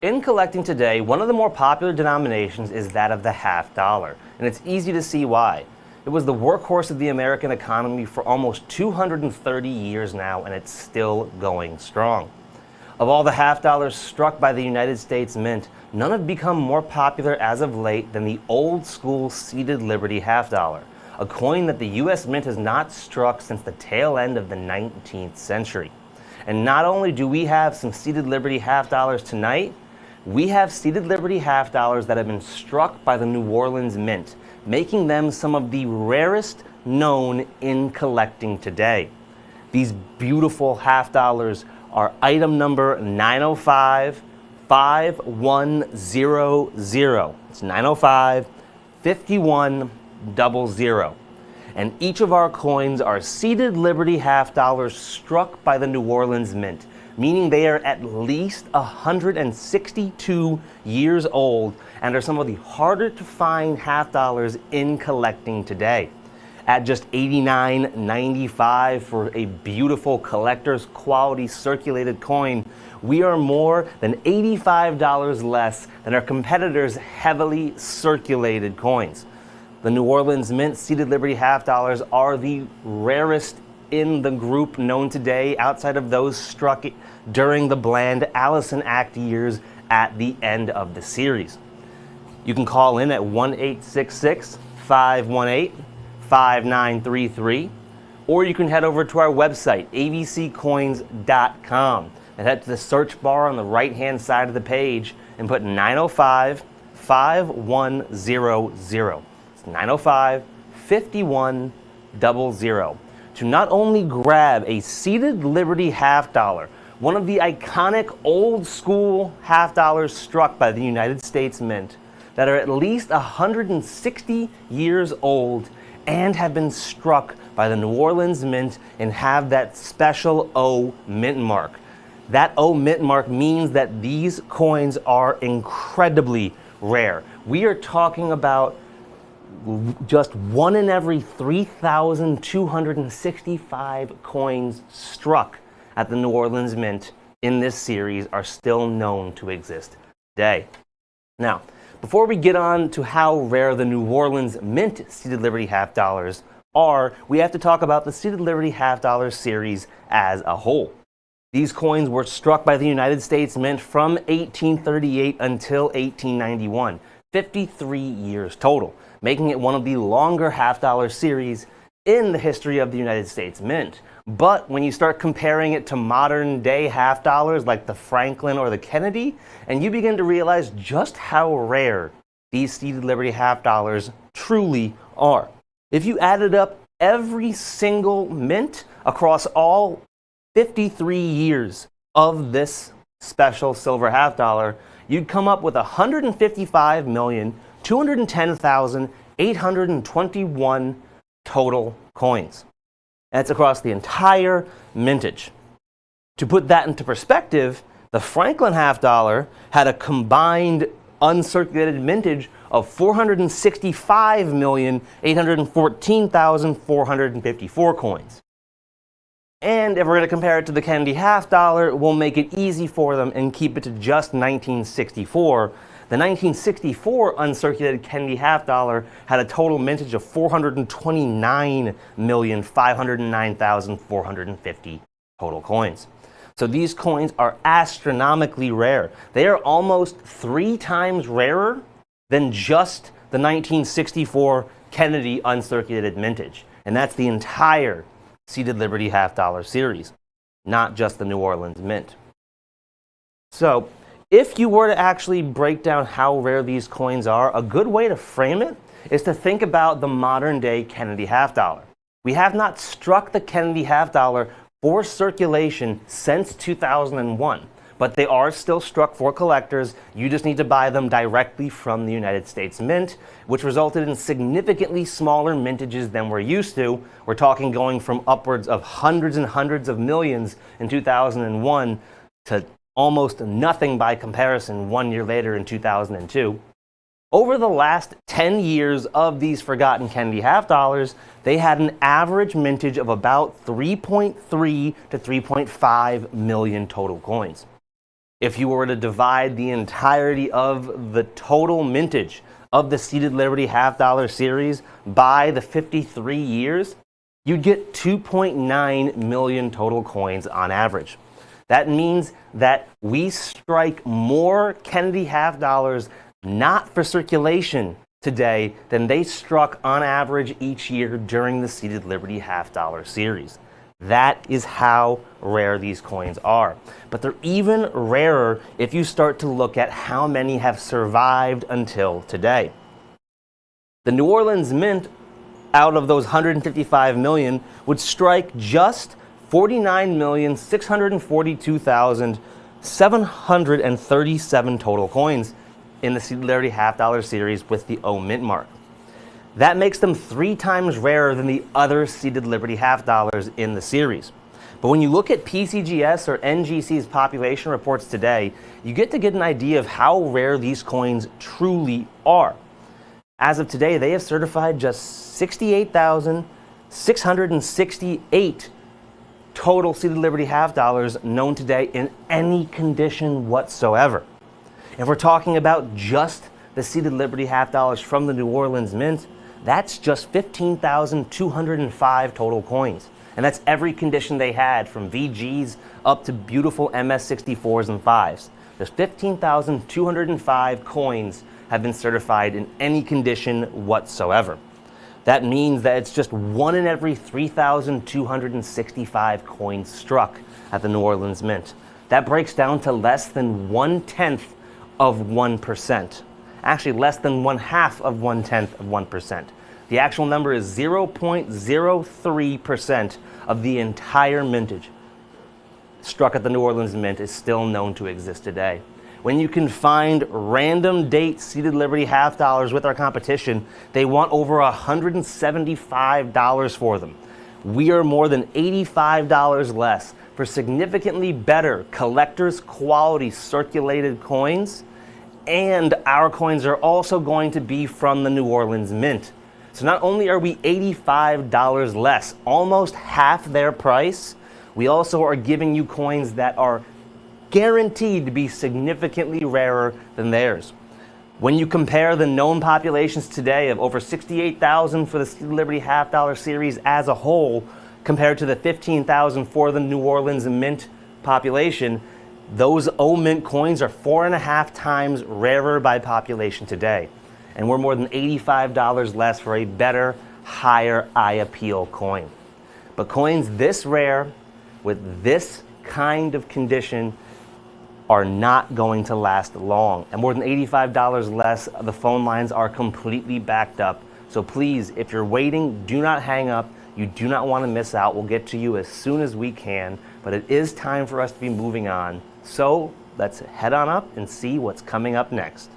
In collecting today, one of the more popular denominations is that of the half dollar, and it's easy to see why. It was the workhorse of the American economy for almost 230 years now, and it's still going strong. Of all the half dollars struck by the United States Mint, none have become more popular as of late than the old school seated Liberty half dollar, a coin that the U.S. Mint has not struck since the tail end of the 19th century. And not only do we have some seated Liberty half dollars tonight, we have seated Liberty half dollars that have been struck by the New Orleans Mint, making them some of the rarest known in collecting today. These beautiful half dollars are item number 905-5100. It's 905-5100. And each of our coins are seated Liberty half dollars struck by the New Orleans Mint, meaning they are at least 162 years old and are some of the harder to find half dollars in collecting today. At just $89.95 for a beautiful collector's quality circulated coin, we are more than $85 less than our competitors' heavily circulated coins. The New Orleans Mint seated Liberty half dollars are the rarest in the group known today outside of those struck during the Bland Allison Act years at the end of the series. You can call in at 1-866-518-5933, or you can head over to our website, abccoins.com, and head to the search bar on the right-hand side of the page and put 905-5100. It's 905-5100. To not only grab a seated Liberty half dollar, one of the iconic old school half dollars struck by the United States Mint that are at least 160 years old and have been struck by the New Orleans Mint and have that special O mint mark. That O mint mark means that these coins are incredibly rare. We are talking about just one in every 3,265 coins struck at the New Orleans Mint in this series are still known to exist today. Now, before we get on to how rare the New Orleans Mint seated Liberty half dollars are, we have to talk about the seated Liberty half dollar series as a whole. These coins were struck by the United States Mint from 1838 until 1891, 53 years total, making it one of the longer half dollar series in the history of the United States Mint. But when you start comparing it to modern day half dollars like the Franklin or the Kennedy, and you begin to realize just how rare these seated Liberty half dollars truly are. If you added up every single mint across all 53 years of this special silver half dollar, you'd come up with 155,210,821 total coins. That's across the entire mintage. To put that into perspective, the Franklin half dollar had a combined uncirculated mintage of 465,814,454 coins. And if we're going to compare it to the Kennedy half dollar, we'll make it easy for them and keep it to just 1964. The 1964 uncirculated Kennedy half dollar had a total mintage of 429,509,450 total coins. So these coins are astronomically rare. They are almost 3 times rarer than just the 1964 Kennedy uncirculated mintage. And that's the entire seated Liberty half dollar series, not just the New Orleans Mint. So if you were to actually break down how rare these coins are, a good way to frame it is to think about the modern day Kennedy half dollar. We have not struck the Kennedy half dollar for circulation since 2001, but they are still struck for collectors. You just need to buy them directly from the United States Mint, which resulted in significantly smaller mintages than we're used to. We're talking going from upwards of hundreds and hundreds of millions in 2001 to almost nothing by comparison 1 year later in 2002. Over the last 10 years of these forgotten Kennedy half dollars, they had an average mintage of about 3.3 to 3.5 million total coins. If you were to divide the entirety of the total mintage of the Seated Liberty half-dollar series by the 53 years, you'd get 2.9 million total coins on average. That means that we strike more Kennedy half-dollars not for circulation today than they struck on average each year during the Seated Liberty half-dollar series. That is how rare these coins are. But they're even rarer if you start to look at how many have survived until today. The New Orleans Mint, out of those 155 million, would strike just 49,642,737 total coins in the Seated Liberty half-dollar series with the O mint mark. That makes them 3 times rarer than the other Seated Liberty half-dollars in the series. But when you look at PCGS or NGC's population reports today, you get an idea of how rare these coins truly are. As of today, they have certified just 68,668 total Seated Liberty half-dollars known today in any condition whatsoever. If we're talking about just the Seated Liberty half-dollars from the New Orleans Mint, that's just 15,205 total coins. And that's every condition they had, from VGs up to beautiful MS64s and 5s. There's 15,205 coins have been certified in any condition whatsoever. That means that it's just 1 in every 3,265 coins struck at the New Orleans Mint. That breaks down to less than 1/10 of 1%. Actually, less than 1/2 of 1/10 of 1%. The actual number is 0.03% of the entire mintage struck at the New Orleans Mint is still known to exist today. When you can find random date Seated Liberty half-dollars with our competition, they want over $175 for them. We are more than $85 less for significantly better collector's quality circulated coins, and our coins are also going to be from the New Orleans Mint. So not only are we $85 less, almost half their price, we also are giving you coins that are guaranteed to be significantly rarer than theirs. When you compare the known populations today of over 68,000 for the Seated Liberty half-dollar series as a whole, compared to the 15,000 for the New Orleans Mint population, those O mint coins are 4.5 times rarer by population today. And we're more than $85 less for a better, higher eye appeal coin. But coins this rare, with this kind of condition, are not going to last long. And more than $85 less, the phone lines are completely backed up. So please, if you're waiting, do not hang up. You do not want to miss out. We'll get to you as soon as we can, but it is time for us to be moving on. So let's head on up and see what's coming up next.